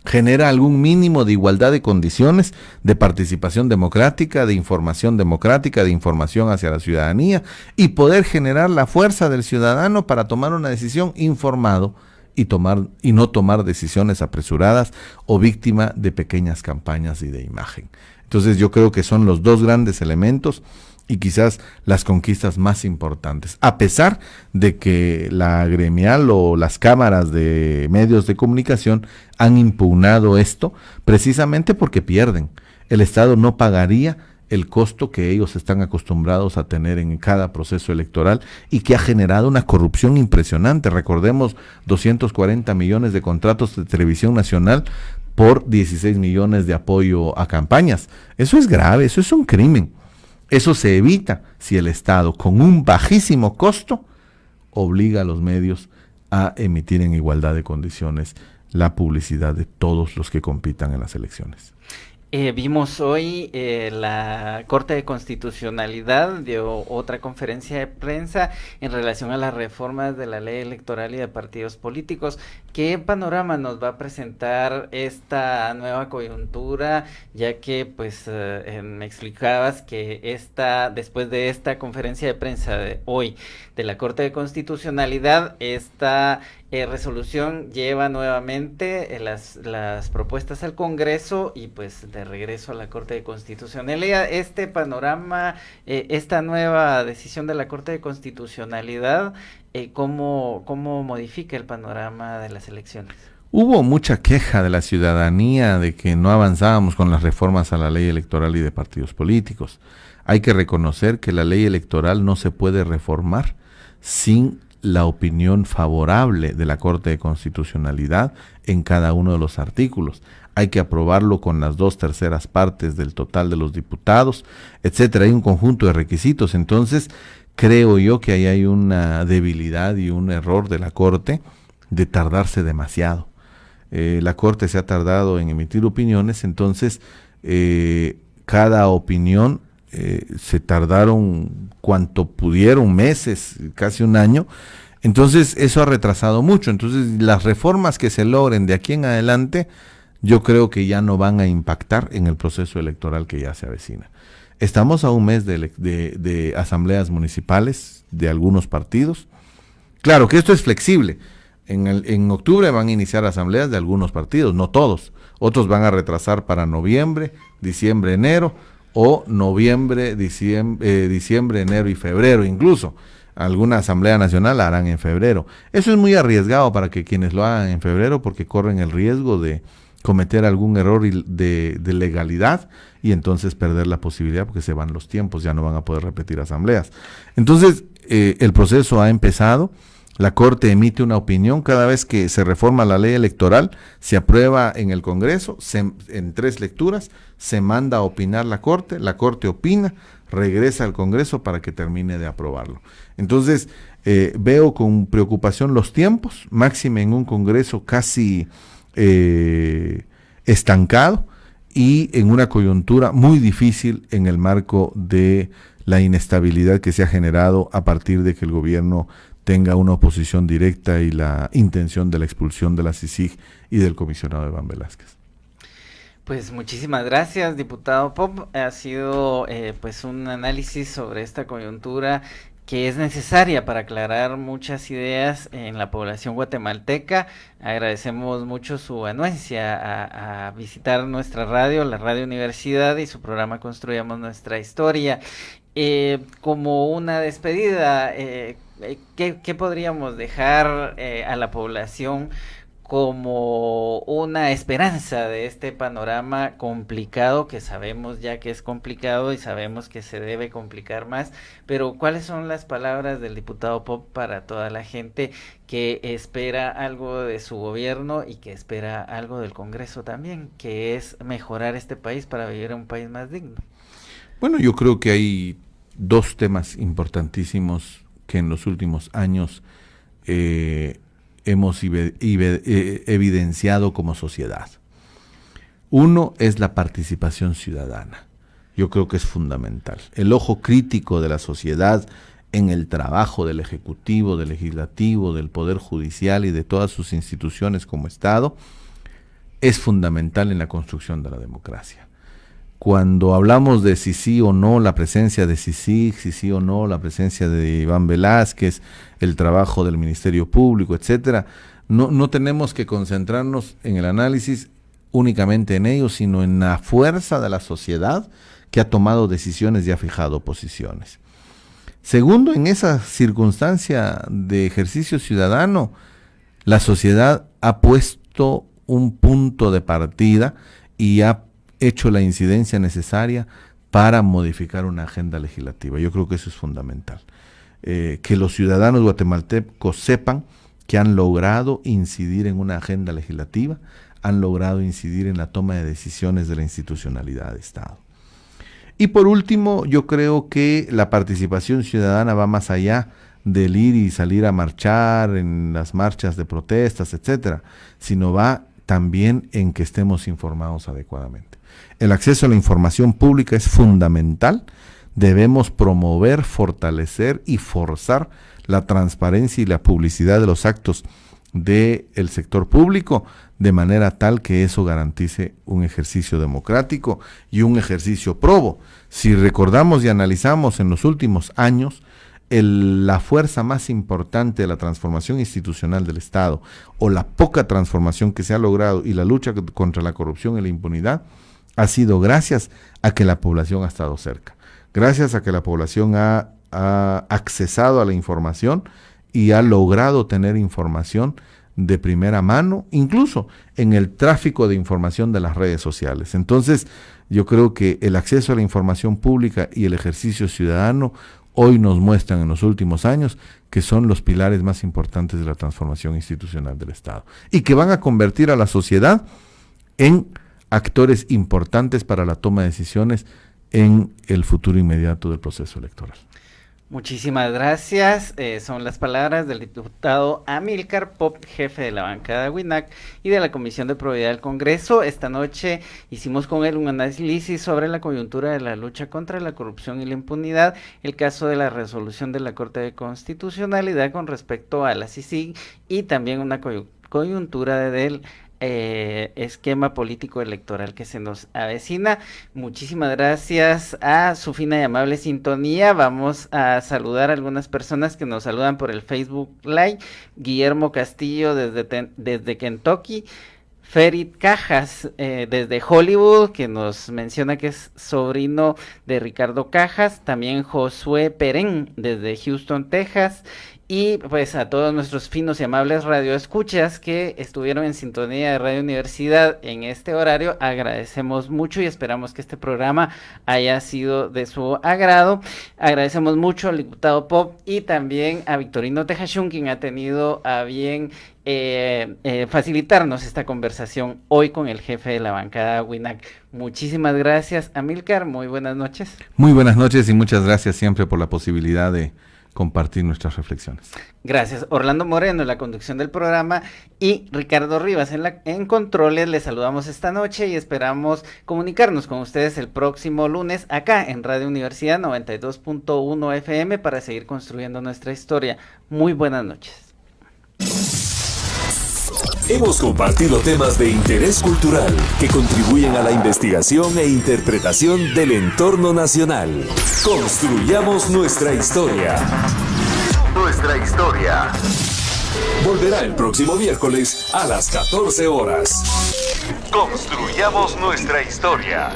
genera algún mínimo de igualdad de condiciones de participación democrática, de información hacia la ciudadanía, y poder generar la fuerza del ciudadano para tomar una decisión informado y no tomar decisiones apresuradas o víctima de pequeñas campañas y de imagen. Entonces yo creo que son los dos grandes elementos y quizás las conquistas más importantes, a pesar de que la gremial o las cámaras de medios de comunicación han impugnado esto precisamente porque pierden. El Estado no pagaría el costo que ellos están acostumbrados a tener en cada proceso electoral y que ha generado una corrupción impresionante. Recordemos 240 millones de contratos de televisión nacional por 16 millones de apoyo a campañas. Eso es grave, eso es un crimen. Eso se evita si el Estado, con un bajísimo costo, obliga a los medios a emitir en igualdad de condiciones la publicidad de todos los que compitan en las elecciones. Vimos hoy la Corte de Constitucionalidad dio otra conferencia de prensa en relación a las reformas de la ley electoral y de partidos políticos. ¿Qué panorama nos va a presentar esta nueva coyuntura? Ya que pues me explicabas que después de esta conferencia de prensa de hoy de la Corte de Constitucionalidad, esta resolución lleva nuevamente las propuestas al Congreso y pues de regreso a la Corte de Constitucionalidad. Este panorama, esta nueva decisión de la Corte de Constitucionalidad, ¿cómo modifica el panorama de las elecciones? Hubo mucha queja de la ciudadanía de que no avanzábamos con las reformas a la ley electoral y de partidos políticos. Hay que reconocer que la ley electoral no se puede reformar sin la opinión favorable de la Corte de Constitucionalidad en cada uno de los artículos. Hay que aprobarlo con las 2/3 partes del total de los diputados, etcétera. Hay un conjunto de requisitos. Entonces, creo yo que ahí hay una debilidad y un error de la Corte de tardarse demasiado. La Corte se ha tardado en emitir opiniones, entonces cada opinión se tardaron cuanto pudieron, meses, casi un año. Entonces eso ha retrasado mucho. Entonces las reformas que se logren de aquí en adelante, yo creo que ya no van a impactar en el proceso electoral que ya se avecina. Estamos a un mes de asambleas municipales de algunos partidos. Claro que esto es flexible. En octubre van a iniciar asambleas de algunos partidos, no todos. Otros van a retrasar para noviembre, diciembre, enero, o noviembre, diciembre, enero y febrero incluso. Alguna asamblea nacional la harán en febrero. Eso es muy arriesgado para que quienes lo hagan en febrero, porque corren el riesgo de cometer algún error de legalidad y entonces perder la posibilidad porque se van los tiempos, ya no van a poder repetir asambleas. Entonces el proceso ha empezado. La Corte emite una opinión cada vez que se reforma la ley electoral, se aprueba en el Congreso, en 3 lecturas, se manda a opinar la Corte opina, regresa al Congreso para que termine de aprobarlo. Entonces, veo con preocupación los tiempos, máxime en un Congreso casi estancado y en una coyuntura muy difícil en el marco de la inestabilidad que se ha generado a partir de que el gobierno tenga una oposición directa y la intención de la expulsión de la CICIG y del comisionado Iván Velázquez. Pues muchísimas gracias, diputado Pop. Ha sido pues un análisis sobre esta coyuntura que es necesaria para aclarar muchas ideas en la población guatemalteca. Agradecemos mucho su anuencia a visitar nuestra radio, la Radio Universidad, y su programa Construyamos Nuestra Historia. Como una despedida, ¿qué podríamos dejar a la población como una esperanza de este panorama complicado, que sabemos ya que es complicado y sabemos que se debe complicar más, pero ¿cuáles son las palabras del diputado Pop para toda la gente que espera algo de su gobierno y que espera algo del Congreso también, que es mejorar este país para vivir en un país más digno? Bueno, yo creo que hay dos temas importantísimos que en los últimos años hemos evidenciado como sociedad. Uno es la participación ciudadana. Yo creo que es fundamental. El ojo crítico de la sociedad en el trabajo del Ejecutivo, del Legislativo, del Poder Judicial y de todas sus instituciones como Estado es fundamental en la construcción de la democracia. Cuando hablamos de si sí o no la presencia de CICIG, si sí o no la presencia de Iván Velázquez, el trabajo del Ministerio Público, etcétera, no tenemos que concentrarnos en el análisis únicamente en ello, sino en la fuerza de la sociedad que ha tomado decisiones y ha fijado posiciones. Segundo, en esa circunstancia de ejercicio ciudadano, la sociedad ha puesto un punto de partida y ha hecho la incidencia necesaria para modificar una agenda legislativa. Yo creo que eso es fundamental. Que los ciudadanos guatemaltecos sepan que han logrado incidir en una agenda legislativa, han logrado incidir en la toma de decisiones de la institucionalidad de Estado. Y por último, yo creo que la participación ciudadana va más allá del ir y salir a marchar en las marchas de protestas, etcétera, sino va también en que estemos informados adecuadamente. El acceso a la información pública es fundamental. Debemos promover, fortalecer y forzar la transparencia y la publicidad de los actos del sector público, de manera tal que eso garantice un ejercicio democrático y un ejercicio probo. Si recordamos y analizamos en los últimos años, la fuerza más importante de la transformación institucional del Estado, o la poca transformación que se ha logrado, y la lucha contra la corrupción y la impunidad, ha sido gracias a que la población ha estado cerca, gracias a que la población ha accesado a la información y ha logrado tener información de primera mano, incluso en el tráfico de información de las redes sociales. Entonces, yo creo que el acceso a la información pública y el ejercicio ciudadano hoy nos muestran en los últimos años que son los pilares más importantes de la transformación institucional del Estado y que van a convertir a la sociedad en actores importantes para la toma de decisiones en el futuro inmediato del proceso electoral. Muchísimas gracias. Son las palabras del diputado Amílcar Pop, jefe de la bancada WINAC y de la Comisión de Probidad del Congreso. Esta noche hicimos con él un análisis sobre la coyuntura de la lucha contra la corrupción y la impunidad, el caso de la resolución de la Corte de Constitucionalidad con respecto a la CICIG y también una coyuntura del esquema político electoral que se nos avecina. Muchísimas gracias a su fina y amable sintonía. Vamos a saludar a algunas personas que nos saludan por el Facebook Live. Guillermo Castillo desde Kentucky, Ferit Cajas desde Hollywood, que nos menciona que es sobrino de Ricardo Cajas, también Josué Perén desde Houston, Texas, y pues a todos nuestros finos y amables radioescuchas que estuvieron en sintonía de Radio Universidad en este horario, agradecemos mucho y esperamos que este programa haya sido de su agrado. Agradecemos mucho al diputado Pop y también a Victorino Tejachún, quien ha tenido a bien facilitarnos esta conversación hoy con el jefe de la bancada WINAC. Muchísimas gracias, Amílcar, muy buenas noches. Muy buenas noches y muchas gracias siempre por la posibilidad de compartir nuestras reflexiones. Gracias. Orlando Moreno en la conducción del programa y Ricardo Rivas en controles. Les saludamos esta noche y esperamos comunicarnos con ustedes el próximo lunes acá en Radio Universidad 92.1 FM para seguir construyendo nuestra historia. Muy buenas noches. Hemos compartido temas de interés cultural que contribuyen a la investigación e interpretación del entorno nacional. Construyamos nuestra historia. Nuestra historia. Volverá el próximo miércoles a las 14 horas. Construyamos nuestra historia.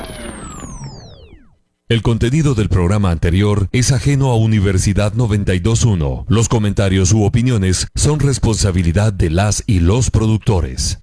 El contenido del programa anterior es ajeno a Universidad 92.1. Los comentarios u opiniones son responsabilidad de las y los productores.